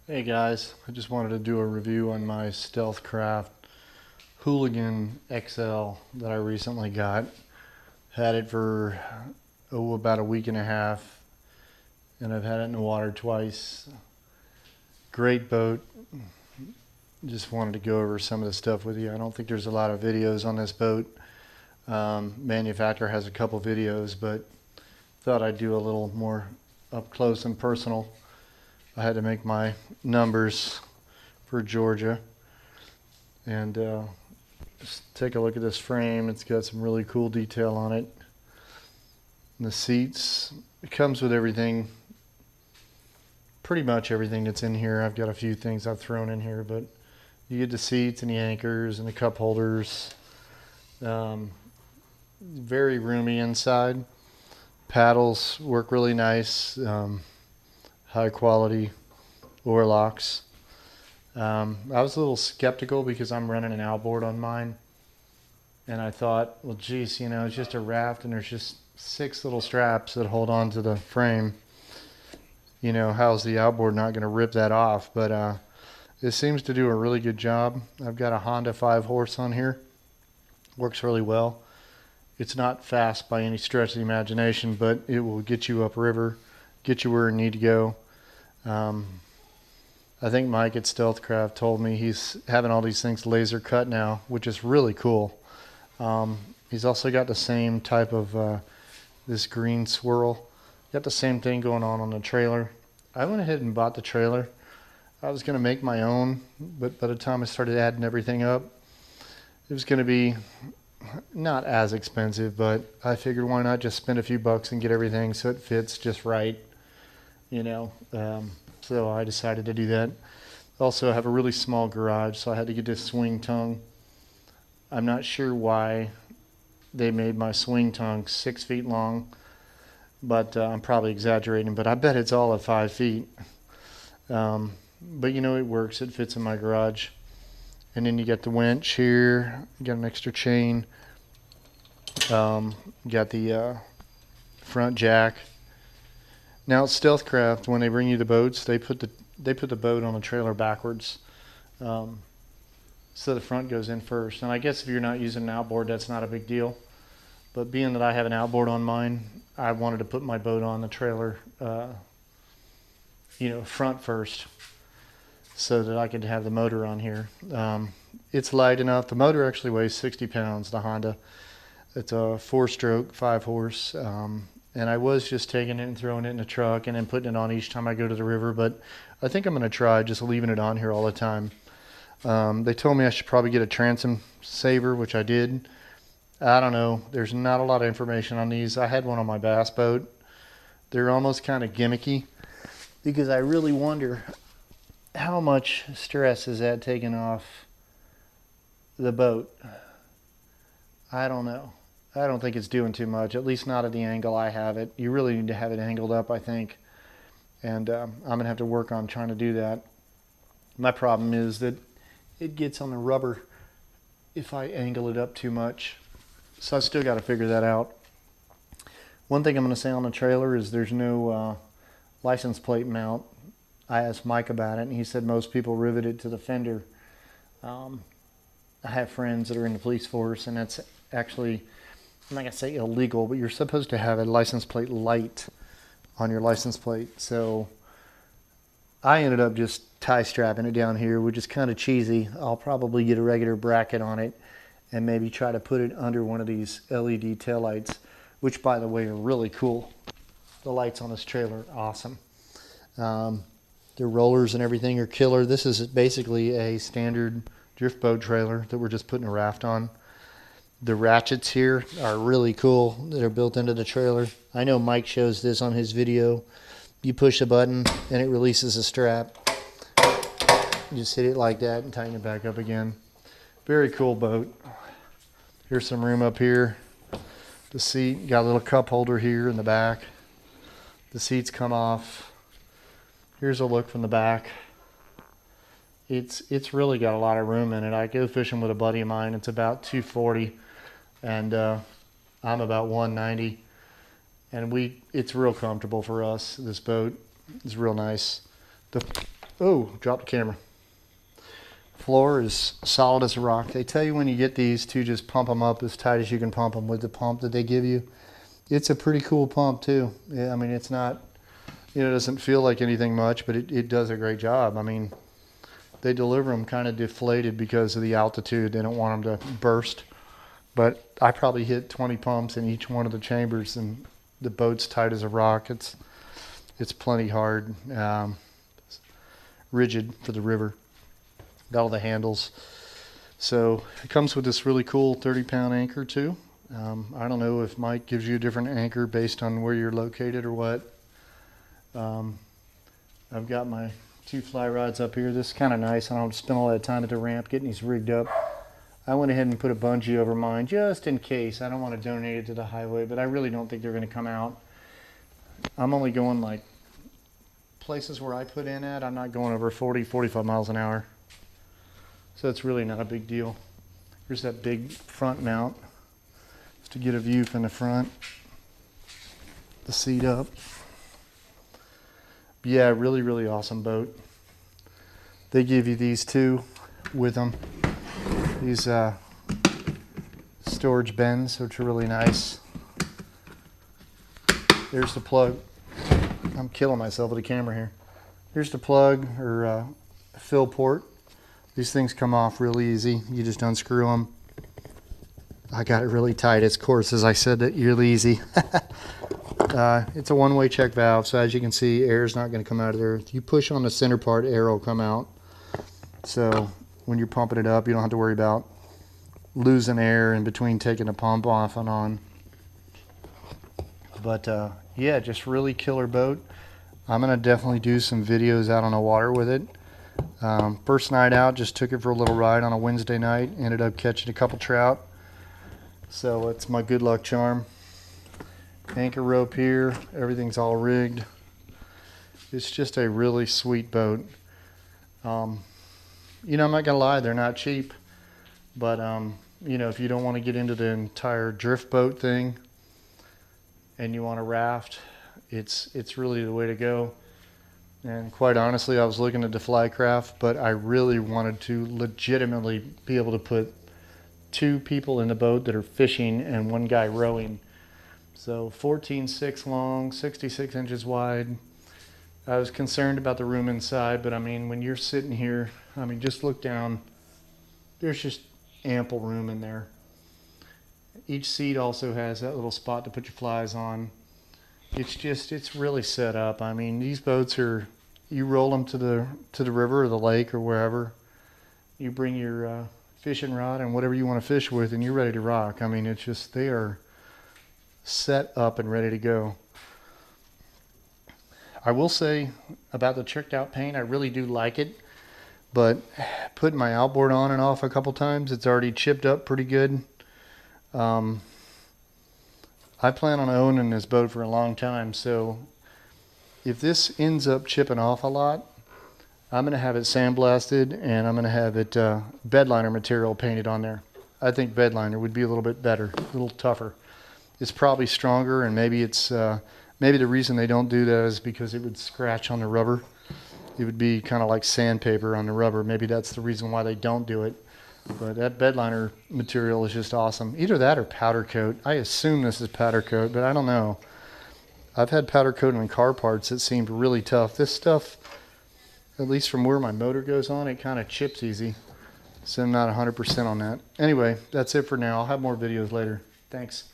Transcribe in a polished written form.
Hey guys, I just wanted to do a review on my Stealth Craft Hooligan XL that I recently got. Had it for about a week and a half, and I've had it in the water twice. Great boat. Just wanted to go over some of the stuff with you. I don't think there's a lot of videos on this boat. Manufacturer has a couple videos, but thought I'd do a little more up close and personal. I had to make my numbers for Georgia, and just take a look at this frame. It's got some really cool detail on it. And the seats, it comes with everything, pretty much everything that's in here. I've got a few things I've thrown in here, but you get the seats and the anchors and the cup holders. Very roomy inside. Paddles work really nice. High quality oar locks. I was a little skeptical because I'm running an outboard on mine, and I thought, well geez, it's just a raft and there's just 6 little straps that hold on to the frame. How's the outboard not going to rip that off? But it seems to do a really good job. I've got a Honda 5-horse on here. Works really well. It's not fast by any stretch of the imagination, but it will get you upriver, get you where you need to go. I think Mike at Stealth Craft told me he's having all these things laser cut now, which is really cool. He's also got the same type of this green swirl. Got the same thing going on the trailer. I went ahead and bought the trailer. I was going to make my own, but by the time I started adding everything up, it was going to be not as expensive, but I figured why not just spend a few bucks and get everything so it fits just right, so I decided to do that. Also, I have a really small garage, so I had to get this swing tongue. I'm not sure why they made my swing tongue 6 feet long, but I'm probably exaggerating, but I bet it's all at 5 feet. But it works. It fits in my garage. And then you got the winch here. You got an extra chain. You got the front jack. Now at Stealth Craft, when they bring you the boats, they put the boat on the trailer backwards, so the front goes in first. And I guess if you're not using an outboard, that's not a big deal. But being that I have an outboard on mine, I wanted to put my boat on the trailer, front first, so that I could have the motor on here. It's light enough. The motor actually weighs 60 pounds, the Honda. It's a 4-stroke, 5-horse. And I was just taking it and throwing it in the truck and then putting it on each time I go to the river. But I think I'm going to try just leaving it on here all the time. They told me I should probably get a transom saver, which I did. I don't know. There's not a lot of information on these. I had one on my bass boat. They're almost kind of gimmicky because I really wonder how much stress is that taking off the boat. I don't know. I don't think it's doing too much, at least not at the angle I have it. You really need to have it angled up, I think. And I'm going to have to work on trying to do that. My problem is that it gets on the rubber if I angle it up too much. So I still got to figure that out. One thing I'm going to say on the trailer is there's no license plate mount. I asked Mike about it, and he said most people rivet it to the fender. I have friends that are in the police force, and that's actually, I'm not going to say illegal, but you're supposed to have a license plate light on your license plate. So I ended up just tie strapping it down here, which is kind of cheesy. I'll probably get a regular bracket on it and maybe try to put it under one of these LED taillights, which by the way are really cool. The lights on this trailer are awesome. The rollers and everything are killer. This is basically a standard drift boat trailer that we're just putting a raft on. The ratchets here are really cool. They're built into the trailer. I know Mike shows this on his video. You push a button and it releases a strap. You just hit it like that and tighten it back up again. Very cool boat. Here's some room up here. The seat, got a little cup holder here in the back. The seats come off. Here's a look from the back. It's really got a lot of room in it. I go fishing with a buddy of mine. It's about 240, and I'm about 190. And it's real comfortable for us. This boat is real nice. Oh, dropped the camera. Floor is solid as a rock. They tell you when you get these to just pump them up as tight as you can pump them with the pump that they give you. It's a pretty cool pump too. Yeah, I mean, it's not, you know, it doesn't feel like anything much, but it does a great job. I mean, they deliver them kind of deflated because of the altitude. They don't want them to burst. But I probably hit 20 pumps in each one of the chambers, and the boat's tight as a rock. It's plenty hard, rigid for the river. Got all the handles. So it comes with this really cool 30-pound anchor too. I don't know if Mike gives you a different anchor based on where you're located or what. I've got my 2 fly rods up here. This is kind of nice. I don't have to spend all that time at the ramp getting these rigged up. I went ahead and put a bungee over mine just in case. I don't want to donate it to the highway, but I really don't think they're going to come out. I'm only going like places where I put in at. I'm not going over 40, 45 miles an hour. So it's really not a big deal. Here's that big front mount just to get a view from the front. The seat up. But yeah, really, really awesome boat. They give you these too with them. These storage bins, which are really nice. There's the plug. I'm killing myself with the camera here. Here's the plug or fill port. These things come off real easy. You just unscrew them. I got it really tight. Of course, as I said, that really easy. It's a one-way check valve, so as you can see, air is not going to come out of there. If you push on the center part, air will come out. So when you're pumping it up, you don't have to worry about losing air in between taking the pump off and on. But yeah, just really killer boat. I'm going to definitely do some videos out on the water with it. First night out, just took it for a little ride on a Wednesday night. Ended up catching a couple trout. So it's my good luck charm. Anchor rope here. Everything's all rigged. It's just a really sweet boat. You know, I'm not gonna lie, they're not cheap. But you know, if you don't want to get into the entire drift boat thing and you want to raft, it's really the way to go. And quite honestly, I was looking at the fly craft, but I really wanted to legitimately be able to put 2 people in the boat that are fishing and 1 guy rowing. So 14.6 long, 66 inches wide. I was concerned about the room inside, but I mean, when you're sitting here, I mean, just look down. There's just ample room in there. Each seat also has that little spot to put your flies on. It's really set up. I mean, these boats are, you roll them to the river or the lake or wherever. You bring your fishing rod and whatever you want to fish with, and you're ready to rock. I mean, it's just, they are set up and ready to go. I will say about the tricked out paint, I really do like it, but putting my outboard on and off a couple times, it's already chipped up pretty good. I plan on owning this boat for a long time, so if this ends up chipping off a lot, I'm going to have it sandblasted and I'm going to have it bedliner material painted on there. I think bedliner would be a little bit better, a little tougher. It's probably stronger, and maybe it's maybe the reason they don't do that is because it would scratch on the rubber. It would be kind of like sandpaper on the rubber. Maybe that's the reason why they don't do it. But that bedliner material is just awesome. Either that or powder coat. I assume this is powder coat, but I don't know. I've had powder coat on car parts that seemed really tough. This stuff, at least from where my motor goes on, it kind of chips easy. So I'm not 100% on that. Anyway, that's it for now. I'll have more videos later. Thanks.